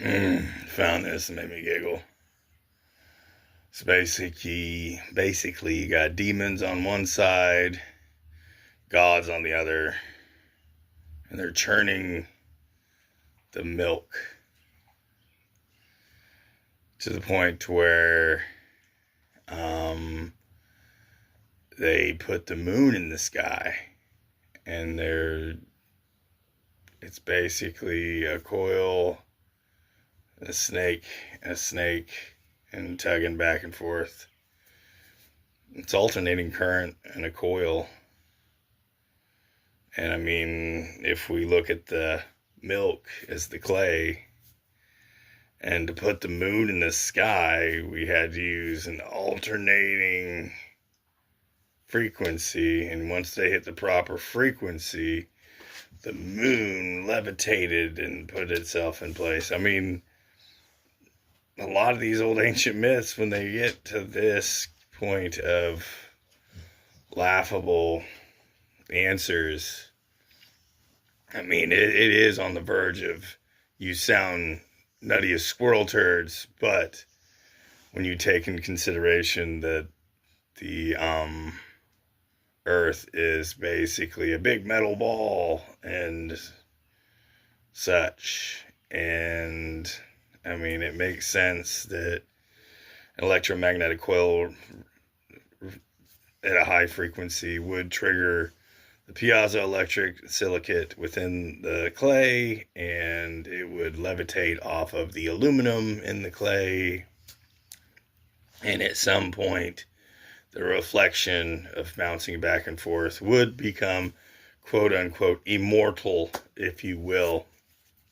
Found this and made me giggle. So basically, you got demons on one side, gods on the other, and they're churning the milk to the point where they put the moon in the sky, and it's basically a coil, a snake, and tugging back and forth. It's alternating current and a coil. And I mean, if we look at the milk as the clay, and to put the moon in the sky, we had to use an alternating frequency. And once they hit the proper frequency, the moon levitated and put itself in place. I mean, a lot of these old ancient myths, when they get to this point of laughable answers, I mean, it is on the verge of, you sound nutty as squirrel turds, but when you take into consideration that the Earth is basically a big metal ball and such, and I mean, it makes sense that an electromagnetic coil at a high frequency would trigger the piezoelectric silicate within the clay, and it would levitate off of the aluminum in the clay, and at some point the reflection of bouncing back and forth would become quote unquote immortal, if you will,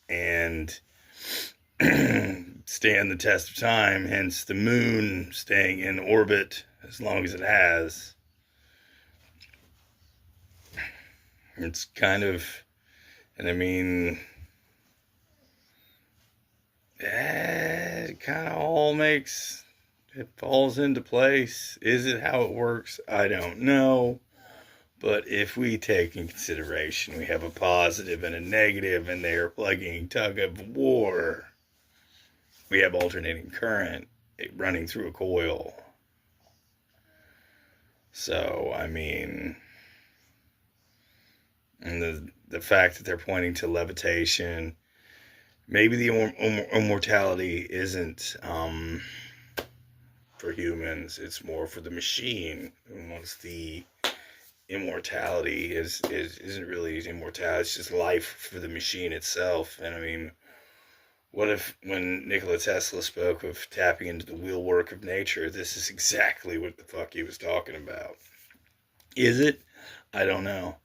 and stand the test of time, hence the moon staying in orbit as long as it has. It's kind of, and I mean, it kind of all it falls into place. Is it how it works? I don't know. But if we take in consideration we have a positive and a negative, and they are plugging tug of war, we have alternating current running through a coil. So, I mean, and the fact that they're pointing to levitation, maybe the immortality isn't for humans, it's more for the machine. And once the immortality isn't really immortality, it's just life for the machine itself. And I mean, what if when Nikola Tesla spoke of tapping into the wheelwork of nature, this is exactly what the fuck he was talking about? Is it? I don't know.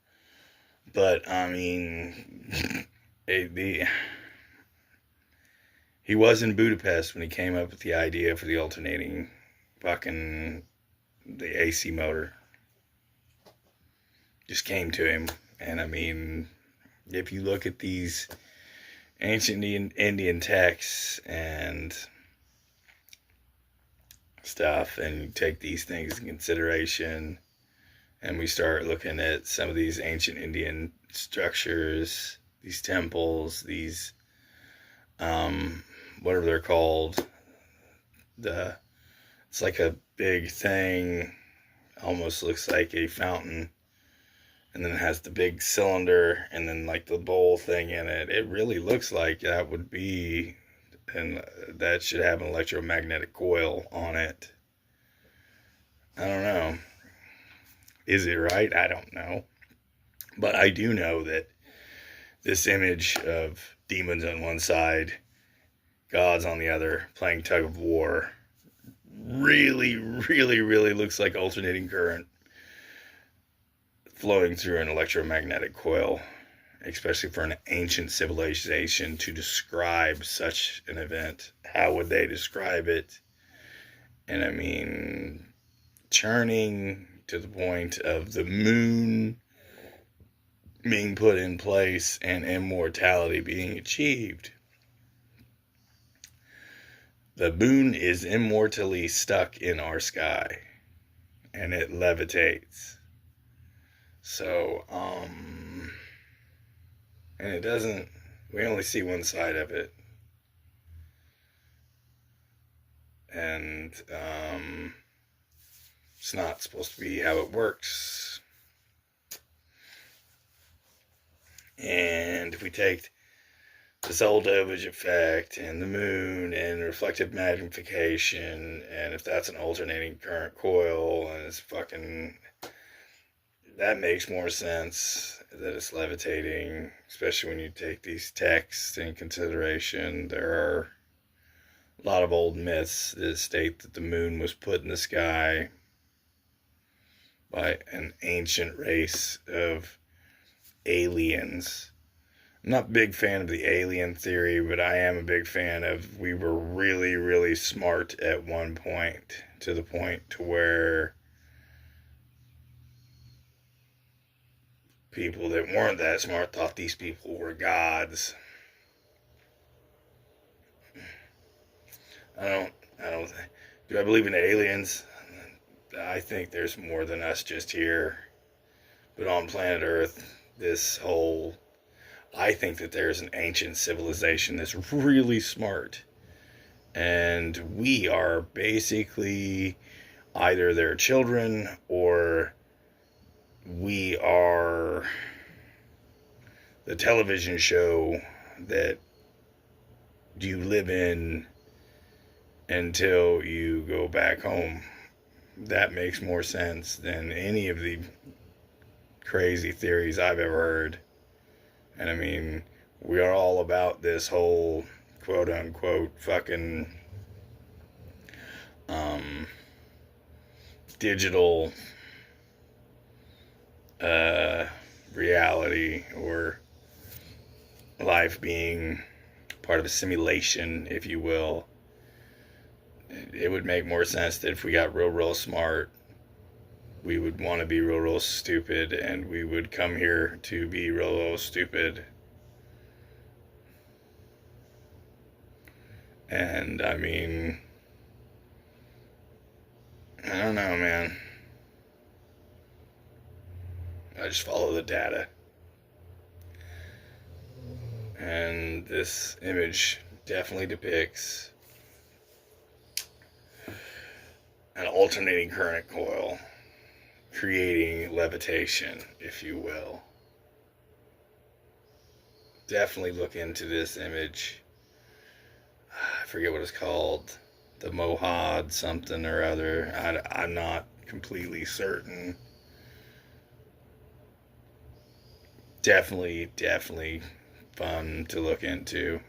But I mean, he was in Budapest when he came up with the idea for the alternating the AC motor. Just came to him. And I mean, if you look at these ancient Indian texts and stuff, and you take these things in consideration, and we start looking at some of these ancient Indian structures, these temples, these whatever they're called, it's like a big thing, almost looks like a fountain, and then it has the big cylinder and then like the bowl thing in it. It really looks like that would be, and that should have an electromagnetic coil on it. I don't know. Is it right? I don't know. But I do know that this image of demons on one side, gods on the other, playing tug of war, really, really, really looks like alternating current flowing through an electromagnetic coil, especially for an ancient civilization to describe such an event. How would they describe it? And I mean, churning to the point of the moon being put in place and immortality being achieved. The moon is immortally stuck in our sky, and it levitates. So, and it doesn't, we only see one side of it. And it's not supposed to be how it works. And if we take the solar dopage effect and the moon and reflective magnification, and if that's an alternating current coil and it's fucking, that makes more sense that it's levitating, especially when you take these texts in consideration. There are a lot of old myths that state that the moon was put in the sky by an ancient race of aliens. I'm not a big fan of the alien theory, but I am a big fan of we were really, really smart at one point, to the point to where people that weren't that smart thought these people were gods. I don't, do I believe in aliens? I think there's more than us just here. But on planet Earth, I think that there's an ancient civilization that's really smart. And we are basically either their children or we are the television show that you live in until you go back home. That makes more sense than any of the crazy theories I've ever heard. And I mean, we are all about this whole quote unquote fucking digital reality, or life being part of a simulation, if you will. It would make more sense that if we got real smart, we would want to be real stupid, and we would come here to be real stupid. And I mean, I don't know, man. I just follow the data. And this image definitely depicts an alternating current coil creating levitation, if you will. Definitely look into this image. I forget what it's called. The Mohad something or other. I'm not completely certain. Definitely fun to look into.